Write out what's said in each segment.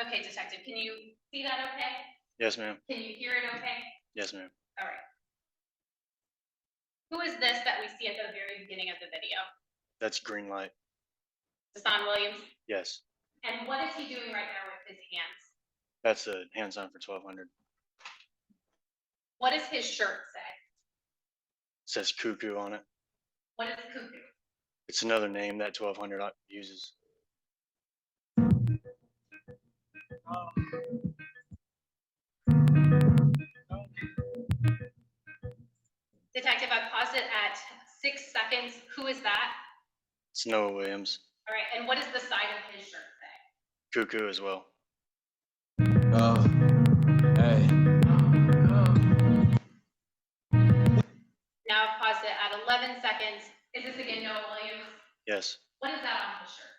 Okay, detective, can you see that okay? Yes, ma'am. Can you hear it okay? Yes, ma'am. All right. Who is this that we see at the very beginning of the video? That's green light. Hassan Williams? Yes. And what is he doing right now with his hands? That's a hand sign for 1200. What does his shirt say? It says cuckoo on it. What is cuckoo? It's another name that 1200 uses. Detective, I paused it at 6 seconds. Who is that? It's Noah Williams. All right, and what does the side of his shirt say? Cuckoo as well. Hey. Now I've paused it at 11 seconds. Is this again Noah Williams? Yes. What is that on his shirt?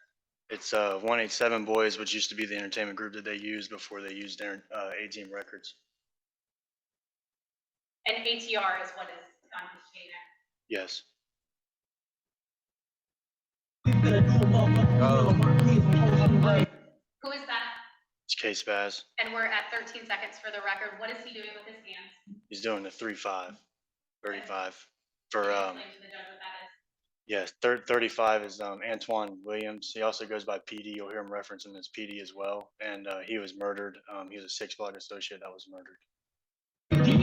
It's 187 Boys, which used to be the entertainment group that they used before they used their A-Team Records. And ATR is what is on his chain. Yes. Who is that? It's K-Spaz. And we're at 13 seconds for the record. What is he doing with his hands? He's doing the 3-5, 35 Can for you explain to the judge what that is? yes. 35 is Antoine Williams. He also goes by PD. You'll hear him reference him as PD as well. And he was murdered. He was a 6 block associate that was murdered. If you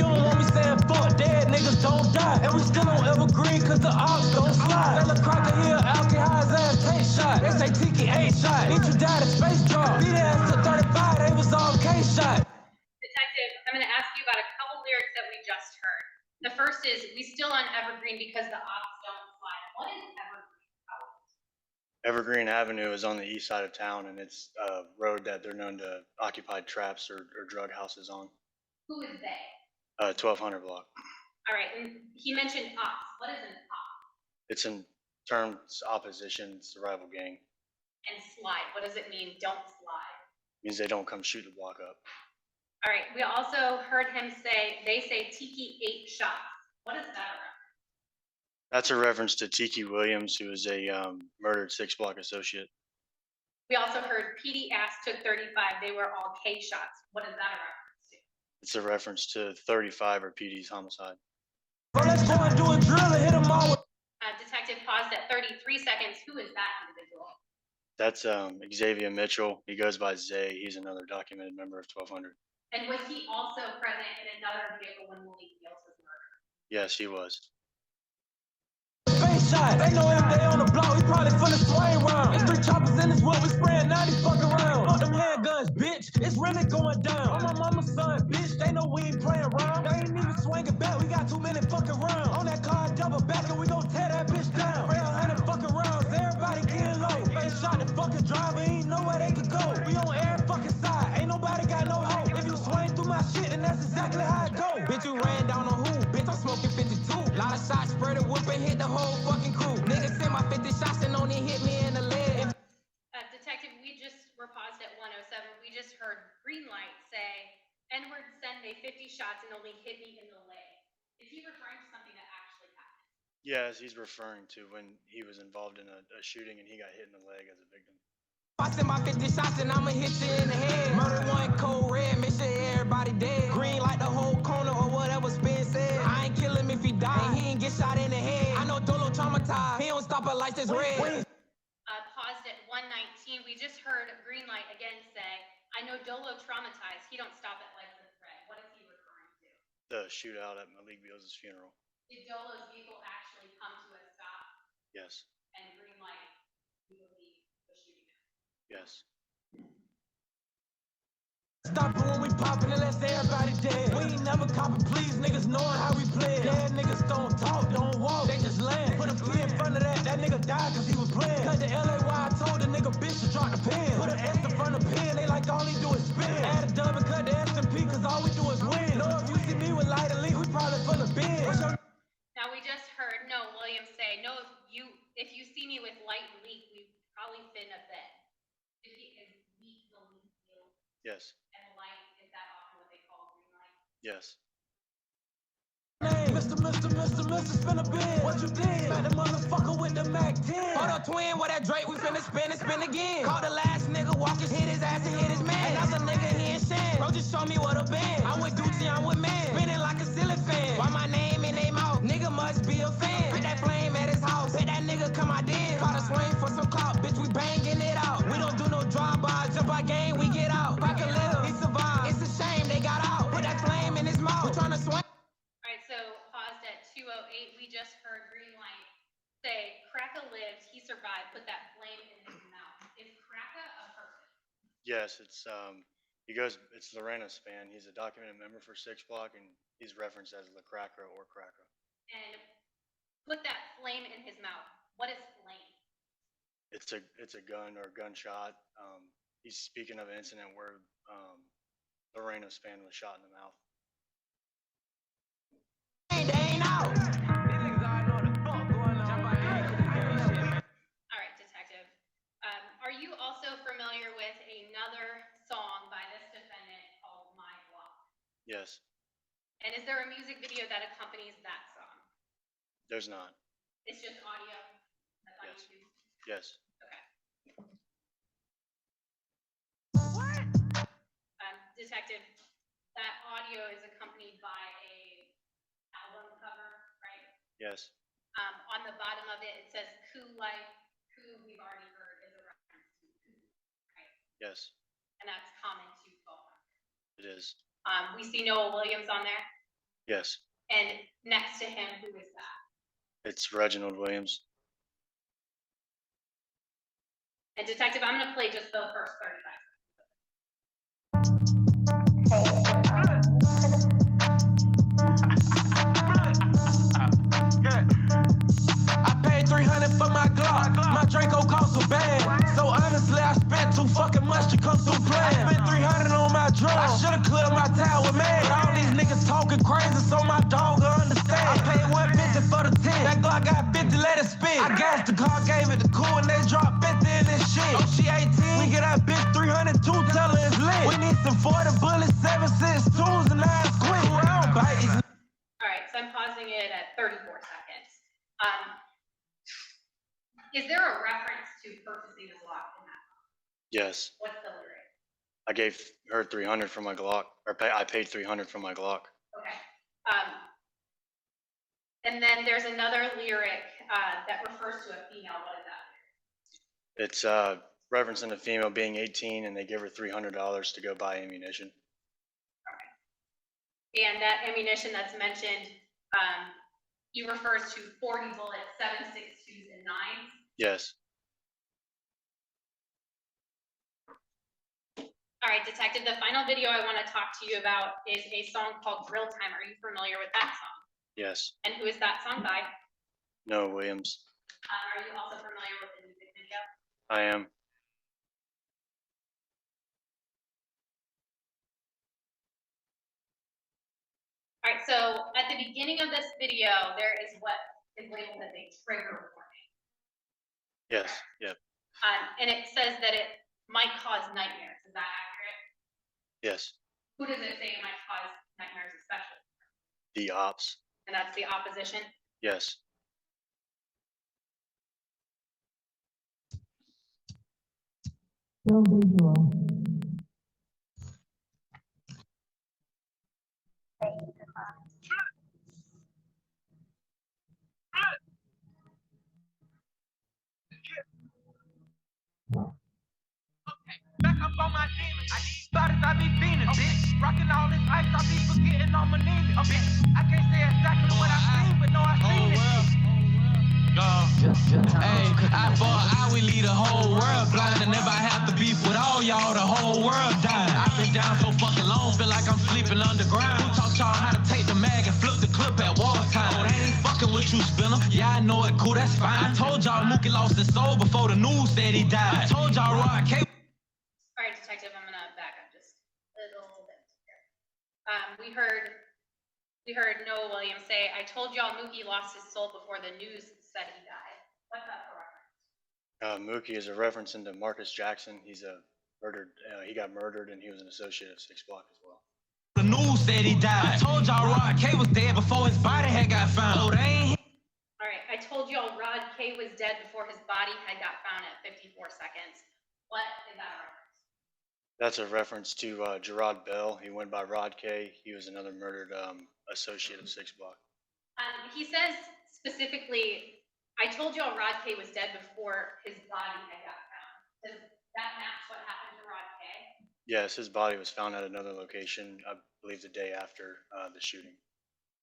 don't want me saying fuck dead, niggas don't die. And we still on evergreen cause the ops don't slide. Fella Crocker here, alcohol his ass take shot. They say Tiki ain't shot. Need you died at space drop. Beat ass to 35, they was all K shot. Detective, I'm going to ask you about a couple lyrics that we just heard. The first is, we still on evergreen because the ops don't slide. What is evergreen about? Evergreen Avenue is on the east side of town, and it's a road that they're known to occupy traps or drug houses on. Who is they? 1200 block. All right, and he mentioned ops. What is an op? It's in terms opposition. It's a rival gang. And slide, what does it mean, don't slide? It means they don't come shoot the block up. All right, we also heard him say, they say Tiki 8 shots. What is that around? That's a reference to Tiki Williams, who is a murdered 6 block associate. We also heard PD Ass took 35. They were all K shots. What is that a reference to? It's a reference to 35 or PD's homicide. Well, let's go and do a drill and hit them all with Detective paused at 33 seconds. Who is that individual? That's Xavier Mitchell. He goes by Zay. He's another documented member of 1200. And was he also present in another vehicle when Malik Fields was murdered? Yes, he was. face shot. They know every day on the block, we probably full of swing round. It's 3 choppers in this wood, we spraying 90 fucking round. Fuck them handguns, bitch. It's really going down. On my mama's son, bitch. They know we ain't playing around. They ain't even swinging back. We got too many fucking rounds. On that car, double back, and we gon' tear that bitch down. Spray 100 fucking rounds. Everybody getting low. Face shot the fucking driver, ain't know where they could go. We on every fucking side. Ain't nobody got no hope. If you swing through my shit, then that's exactly how it go. Bitch, you ran down on who? Bitch, I'm smoking 52. Lot of shots, spread a whoop and hit the whole fucking crew. Niggas sent my 50 shots and only hit me in the leg. Detective, we just were paused at 107. We just heard green light say, N-word send a 50 shots and only hit me in the leg. Is he referring to something that actually happened? Yes, he's referring to when he was involved in a shooting and he got hit in the leg as a victim. I send my 50 shots and I'ma hit you in the head. Murder one cold red, make sure everybody dead. Green like the whole corner or whatever's been said. I ain't kill him if he died, he ain't get shot in the head. I know Dolo traumatized, he don't stop at lights that's red. Paused at 119. We just heard green light again say, I know Dolo traumatized, he don't stop at lights that's red. What is he referring to? The shootout at Malik Beals' funeral. Did Dolo's vehicle actually come to a stop? Yes. And green light, we believe, was shooting him? Yes. Stop it when we poppin' unless everybody dead. We ain't never coppin', please, niggas knowin' how we play. Dead niggas don't talk, don't walk, they just land. Put a P in front of that nigga died cause he was playin'. Cut the LA why I told the nigga bitch to drop the pen. Put an S in front of pen, they like all he do is spin. Add a dub and cut the S and P cause all we do is win. Know if you see me with light and leak, we probably full of bin. Now we just heard Williams say, no, if you see me with light and leak, we probably been a bed. Is leak the leak field? Yes. And light, is that often what they call green light? Yes. Mr. Spinabenz, what you did? Back the motherfucker with the Mac twin, what that Drake, we finna spin and spin again. Caught the last nigga walking, hit his ass and hit his man. Another nigga he ain't shin. Bro, just show me what a band. I'm with Gucci, I'm with man. Spinning like a ceiling fan. Why my name in they mouth? Nigga must be a fan. Put that flame at his house. Bet that nigga come out in. Caught a swing for some clout, bitch, we banging it out. We don't do no drive-by, jump our game, we get out. Back a little, he survived. It's a shame they got out. Put that flame in his mouth. We're trying to swing. All right, so paused at 2:08. We just heard Green Light say, Kraka lived, he survived, put that flame in his mouth. Is Kraka a person? Yes, it's Lorena Span. He's a documented member for 6 Block, and he's referenced as La Cracker or Cracker. And put that flame in his mouth. What is flame? It's a gun or gunshot. He's speaking of an incident where Lorena Span was shot in the mouth. They ain't out. All right, detective. Are you also familiar with another song by this defendant called My Block? Yes. And is there a music video that accompanies that song? There's not. It's just audio? That's on Yes. YouTube? Yes. Okay. Detective, that audio is accompanied by a album cover, right? Yes. On the bottom of it, it says "Coup Like." Coup, we've already heard, is a reference to coup, right? Yes. And that's common to folk. It is. We see Noah Williams on there, Yes. and next to him, who is that? It's Reginald Williams. And detective, I'm gonna play just the first 35 seconds. I paid $300 for my Glock. My Draco cost a bag. So honestly, I spent too fucking much to come through playing. I spent $300 on my drugs. I should've cleared my tower, man. But all these niggas talking crazy, so my dog will understand. I paid $150 for the 10. That Glock got 50, let it spin. I gassed the car, gave it the cool, and they dropped 50 in this shit. Oh, she 18. We get that bitch 302, tell her it's lit. We need some 40 bullets, 7.62s, and 9 squid. I don't bite these. All right, so I'm pausing it at 34 seconds. Is there a reference to purchasing this lock in that? Yes. What's the lyric? I gave her $300 for my Glock, or I paid $300 for my Glock. Okay. And then there's another lyric that refers to a female. What is that? It's referencing a female being 18, and they give her $300 to go buy ammunition. And that ammunition that's mentioned, he refers to 40 bullets, 7.62s, and 9s. Yes. All right, detective, the final video I want to talk to you about is a song called Drill Time. Are you familiar with that song? Yes. And who is that song by? Noah Williams. Are you also familiar with the music video? I am. All right, so at the beginning of this video, there is what is labeled as a trigger warning. Yes. Yep. And it says that it might cause nightmares. Is that accurate? Yes. Who does it say it might cause nightmares especially? The ops. And that's the opposition? Yes. Back up on my demons. I need bodies, I be fiending, bitch. Rocking all this ice, I be forgetting on my knees, bitch. I can't say exactly what I seen, but no, I seen it. Hey, I for I we lead the whole world blind, and if I have to beef with all y'all, the whole world dying. I've been down so fucking long, feel like I'm sleeping underground. Who taught y'all how to take the mag and flip the clip at wartime? Oh, they ain't fucking with you, Spinner. Yeah, I know it, cool, that's fine. I told y'all Mookie lost his soul before the news said he died. I told y'all Roy K. All right, detective, I'm gonna back up just a little bit here. We heard Noah Williams say, "I told y'all Mookie lost his soul before the news said he died." What's that for reference? Mookie is a reference into Marcus Jackson. He's a murdered. He got murdered, and he was an associate of 6 Block as well. The news said he died. I told y'all Roy K was dead before his body had got found. Oh, they ain't. All right, I told y'all Rod K was dead before his body had got found at 54 seconds. What is that reference? That's a reference to Gerard Bell. He went by Rod K. He was another murdered associate of 6 Block. He says specifically, I told y'all Rod K was dead before his body had got found. Does that match what happened to Rod K? Yes, his body was found at another location, I believe the day after the shooting.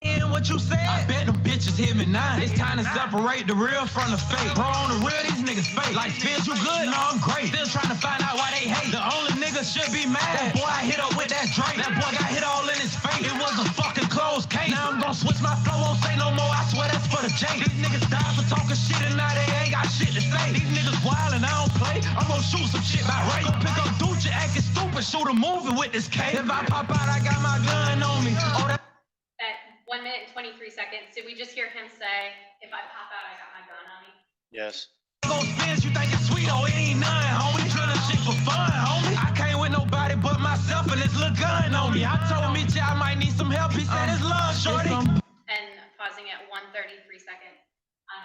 And what you said? I bet them bitches hit me now. It's time to separate the real from the fake. Bro, on the real, these niggas fake. Like, Fizz, you good? No, I'm great. Still trying to find out why they hate. The only nigga should be mad. That boy I hit up with that Drake. That boy got hit all in his face. It was a fucking closed case. Now I'm gonna switch my flow, won't say no more. I swear that's for the J. These niggas died for talking shit and now they ain't got shit to say. These niggas wild and I don't play. I'm gonna shoot some shit by Ray. Go pick up Duce, acting stupid, shoot a movie with this K. If I pop out, I got my gun on me. Oh, that. At 1 minute and 23 seconds, did we just hear him say, if I pop out, I got my gun on me? Yes. Go spins, you think it's sweet, oh, it ain't none, homie. Drilling shit for fun, homie. I can't with nobody but myself and this little gun on me. I told Mitch I might need some help. He said it's love, shorty. And pausing at 1:33 seconds.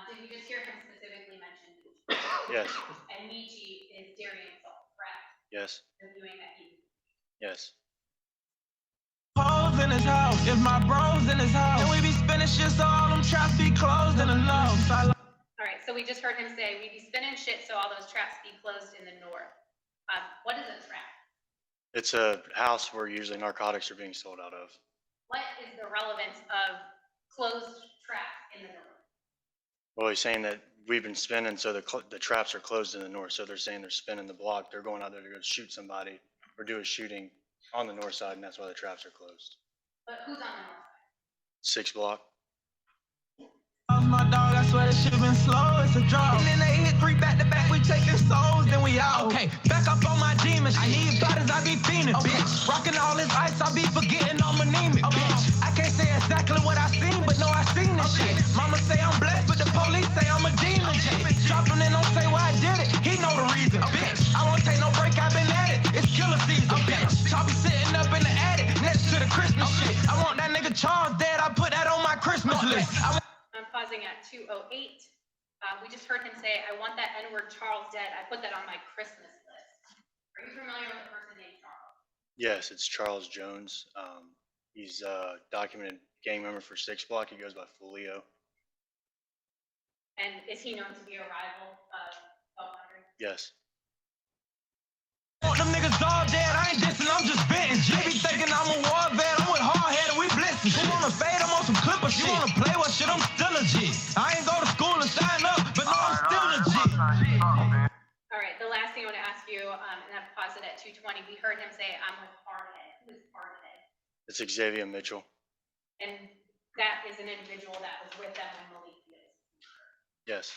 Did we just hear him specifically mention Michi? Yes. And Michi is Darian Salt, correct? Yes. Reviewing that he. Yes. Hoes in his house, if my bros in his house, and we be spinning shit so all them traps be closed in the north. All right, so we just heard him say, we be spinning shit so all those traps be closed in the north. What is a trap? It's a house where usually narcotics are being sold out of. What is the relevance of closed traps in the north? Well, he's saying that we've been spinning, so the traps are closed in the north. So they're saying they're spinning the block. They're going out there to go shoot somebody or do a shooting on the north side, and that's why the traps are closed. But who's on the north side? 6 Block. My dog, I swear this shit been slow, it's a draw. And then they hit 3 back to back, we take their souls, then we out. Okay, back up on my demons. I need bodies, I be fiending, bitch. Rocking all this ice, I be forgetting I'm anemic, bitch. I can't say exactly what I seen, but no, I seen this shit. Mama say I'm blessed, but the police say I'm a demon, dropping in, don't say why I did it, he know the reason, bitch. I won't take no break, I've been at it, it's killer season, bitch. Choppy sitting up in the attic, next to the Christmas shit. I want that nigga Charles dead, I put that on my Christmas list. I'm pausing at 2:08. We just heard him say, I want that N-word Charles dead. I put that on my Christmas list. Are you familiar with the person named Charles? Yes, it's Charles Jones. He's a documented gang member for 6 Block. He goes by Folio. And is he known to be a rival of 1200? Yes. Want them niggas all dead, I ain't dissing, I'm just venting. They be thinking I'm a war vet, I'm with hard head and we blitzing. Who wanna fade, I'm on some clipper shit. You wanna play what shit, I'm still legit. I ain't go to school and sign up, but no, I'm still legit. All right, the last thing I want to ask you, and I've paused it at 2:20, we heard him say, I'm with Hardhead. Who's Hardhead? It's Xavier Mitchell. And that is an individual that was with them when Malik is. Yes.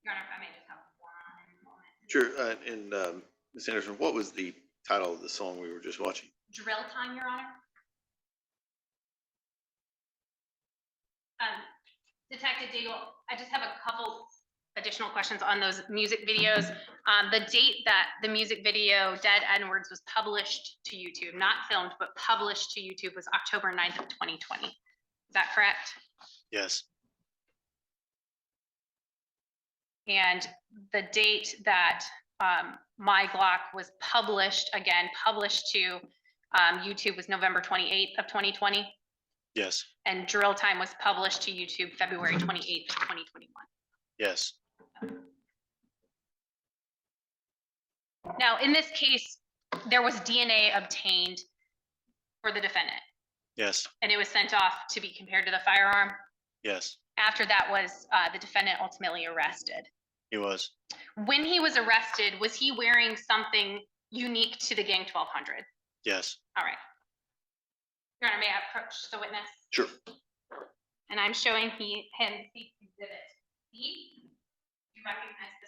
Your Honor, if I may just have one moment. Sure, and Ms. Anderson, what was the title of the song we were just watching? Drill time, Your Honor. Detective Deagle, I just have a couple additional questions on those music videos. The date that the music video Dead N-Words was published to YouTube, not filmed, but published to YouTube, was October 9th of 2020. Is that correct? Yes. And the date that My Glock was published to YouTube was November 28th of 2020. Yes. And Drill Time was published to YouTube February 28th of 2021. Yes. Now, in this case, there was DNA obtained for the defendant, Yes. and it was sent off to be compared to the firearm. Yes. After that was the defendant ultimately arrested. He was. When he was arrested, was he wearing something unique to the gang 1200? Yes. All right. Your Honor, may I approach the witness? Sure. And I'm showing him the exhibit C. Do you recognize